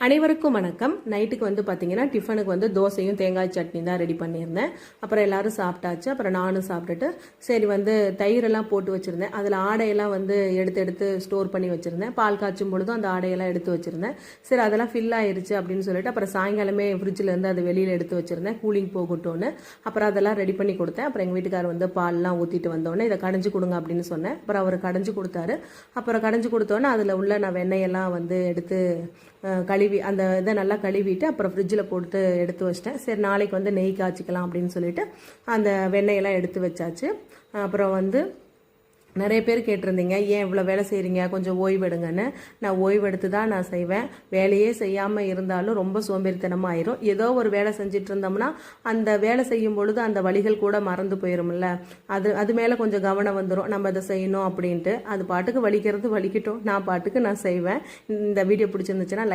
அனைவருக்கும் வணக்கம். நைட்டுக்கு வந்து பார்த்தீங்கன்னா டிஃபனுக்கு வந்து தோசையும் தேங்காய் சட்னி தான் ரெடி பண்ணியிருந்தேன். அப்புறம் எல்லாரும் சாப்பிட்டாச்சு. அப்புறம் நானும் சாப்பிட்டுட்டு சரி வந்து தயிரெல்லாம் போட்டு வச்சுருந்தேன். அதில் ஆடையெல்லாம் வந்து எடுத்து ஸ்டோர் பண்ணி வச்சுருந்தேன். பால் காய்ச்சும் பொழுதும் அந்த ஆடையெல்லாம் எடுத்து வச்சுருந்தேன். சரி அதெல்லாம் ஃபில் ஆயிருச்சு அப்படின்னு சொல்லிட்டு அப்புறம் சாயங்காலமே ஃப்ரிட்ஜில் இருந்து அதை வெளியில் எடுத்து வச்சுருந்தேன் கூலிங் போகட்டும்னு. அப்புறம் அதெல்லாம் ரெடி பண்ணி கொடுத்தேன். அப்புறம் எங்கள் வீட்டுக்காரர் வந்து பால்லாம் ஊற்றிட்டு வந்தோடனே இதை கடைஞ்சி கொடுங்க அப்படின்னு சொன்னேன். அப்புறம் அவர் கடைஞ்சி கொடுத்தாரு. அப்புறம் கடைஞ்சி கொடுத்தோன்னே அதில் உள்ள நான் வெண்ணெயெல்லாம் வந்து எடுத்து கழுவி அந்த இதை நல்லா கழுவிட்டு அப்புறம் ஃப்ரிட்ஜில் போட்டு எடுத்து வச்சிட்டேன். சரி நாளைக்கு வந்து நெய் காய்ச்சிக்கலாம் அப்படின்னு சொல்லிட்டு அந்த வெண்ணெயெல்லாம் எடுத்து வச்சாச்சு. அப்புறம் வந்து நிறைய பேர் கேட்டிருந்தீங்க, ஏன் இவ்வளோ வேலை செய்கிறீங்க, கொஞ்சம் ஓய்வு எடுங்கன்னு. நான் ஓய்வு எடுத்து தான் நான் செய்வேன். வேலையே செய்யாமல் இருந்தாலும் ரொம்ப சோம்பேறித்தனமாக ஆயிரும். ஏதோ ஒரு வேலை செஞ்சுட்டு இருந்தோம்னா அந்த வேலை செய்யும் பொழுது அந்த வழிகள் கூட மறந்து போயிரும்ல. அது மேலே கொஞ்சம் கவனம் வந்துடும், நம்ம அதை செய்யணும் அப்படின்ட்டு. அது பாட்டுக்கு வலிக்கிறது வலிக்கட்டும், நான் பாட்டுக்கு நான் செய்வேன். இந்த வீடியோ பிடிச்சிருந்துச்சுன்னா லைக்